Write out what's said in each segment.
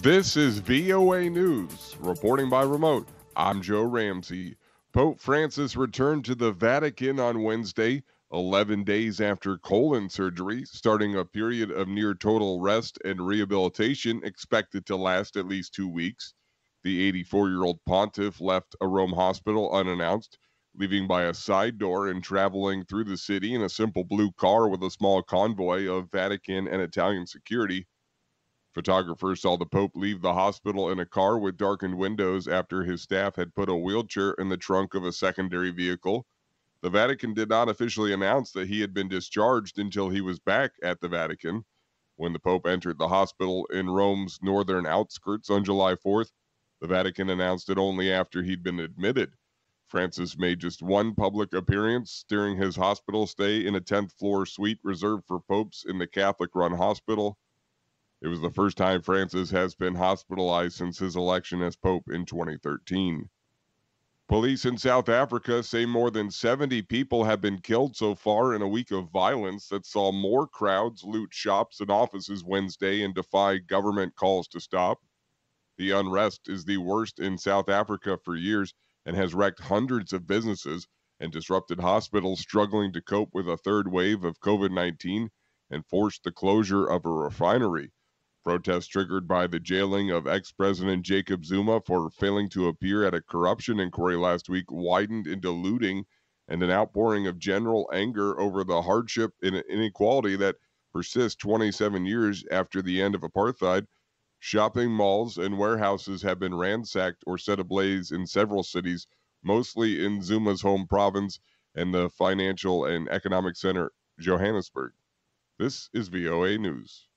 This is VOA News, reporting by remote. I'm Joe Ramsey. Pope Francis returned to the Vatican on Wednesday, 11 days after colon surgery, starting a period of near total rest and rehabilitation expected to last at least 2 weeks. The 84-year-old pontiff left a Rome hospital unannounced, leaving by a side door and traveling through the city in a simple blue car with a small convoy of Vatican and Italian security. Photographers saw the Pope leave the hospital in a car with darkened windows after his staff had put a wheelchair in the trunk of a secondary vehicle. The Vatican did not officially announce that he had been discharged until he was back at the Vatican. When the Pope entered the hospital in Rome's northern outskirts on July 4th, the Vatican announced it only after he'd been admitted. Francis made just one public appearance during his hospital stay in a 10th floor suite reserved for popes in the Catholic-run hospital. It was the first time Francis has been hospitalized since his election as Pope in 2013. Police in South Africa say more than 70 people have been killed so far in a week of violence that saw more crowds loot shops and offices Wednesday and defy government calls to stop. The unrest is the worst in South Africa for years and has wrecked hundreds of businesses and disrupted hospitals struggling to cope with a third wave of COVID-19 and forced the closure of a refinery. Protests triggered by the jailing of ex-President Jacob Zuma for failing to appear at a corruption inquiry last week widened into looting and an outpouring of general anger over the hardship and inequality that persists 27 years after the end of apartheid. Shopping malls and warehouses have been ransacked or set ablaze in several cities, mostly in Zuma's home province and the financial and economic center, Johannesburg. This is VOA News.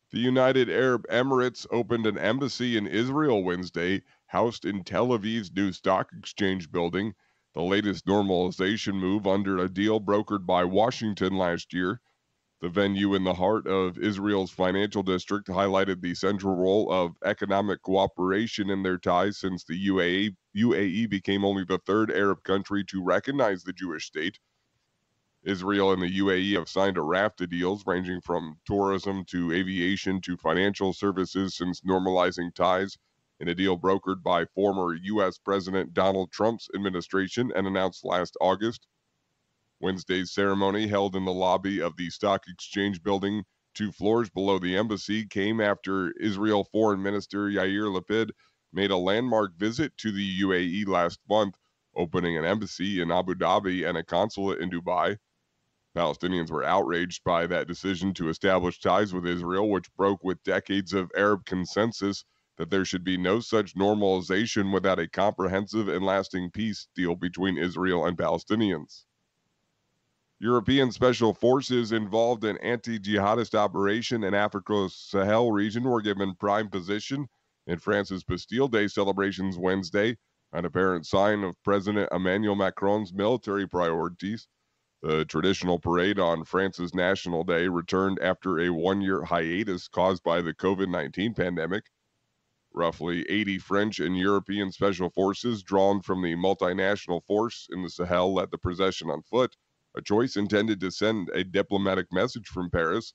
The United Arab Emirates opened an embassy in Israel Wednesday, housed in Tel Aviv's new stock exchange building, the latest normalization move under a deal brokered by Washington last year. The venue in the heart of Israel's financial district highlighted the central role of economic cooperation in their ties since the UAE became only the third Arab country to recognize the Jewish state. Israel and the UAE have signed a raft of deals ranging from tourism to aviation to financial services since normalizing ties in a deal brokered by former U.S. President Donald Trump's administration and announced last August. Wednesday's ceremony, held in the lobby of the Stock Exchange building 2 floors below the embassy, came after Israel Foreign Minister Yair Lapid made a landmark visit to the UAE last month, opening an embassy in Abu Dhabi and a consulate in Dubai. Palestinians were outraged by that decision to establish ties with Israel, which broke with decades of Arab consensus that there should be no such normalization without a comprehensive and lasting peace deal between Israel and Palestinians. European special forces involved in anti-jihadist operation in Africa's Sahel region were given prime position in France's Bastille Day celebrations Wednesday, an apparent sign of President Emmanuel Macron's military priorities. The traditional parade on France's National Day returned after a one-year hiatus caused by the COVID-19 pandemic. Roughly 80 French and European special forces drawn from the multinational force in the Sahel led the procession on foot, a choice intended to send a diplomatic message from Paris.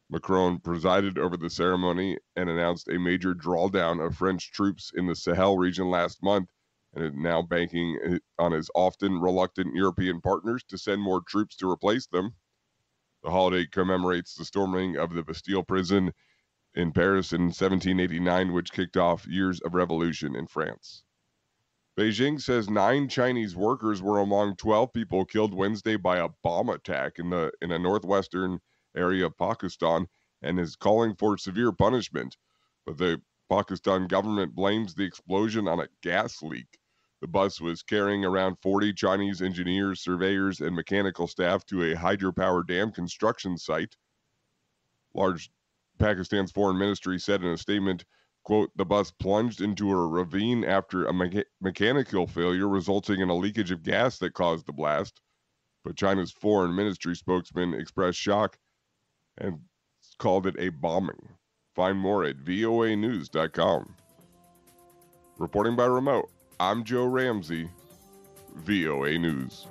Macron presided over the ceremony and announced a major drawdown of French troops in the Sahel region last month, and is now banking on his often reluctant European partners to send more troops to replace them. The holiday commemorates the storming of the Bastille prison in Paris in 1789, which kicked off years of revolution in France. Beijing says 9 Chinese workers were among 12 people killed Wednesday by a bomb attack in a northwestern area of Pakistan and is calling for severe punishment. But the Pakistan government blames the explosion on a gas leak. The bus was carrying around 40 Chinese engineers, surveyors, and mechanical staff to a hydropower dam construction site. Pakistan's foreign ministry said in a statement, quote, "The bus plunged into a ravine after a mechanical failure, resulting in a leakage of gas that caused the blast." But China's foreign ministry spokesman expressed shock and called it a bombing. Find more at voanews.com. Reporting by remote, I'm Joe Ramsey, VOA News.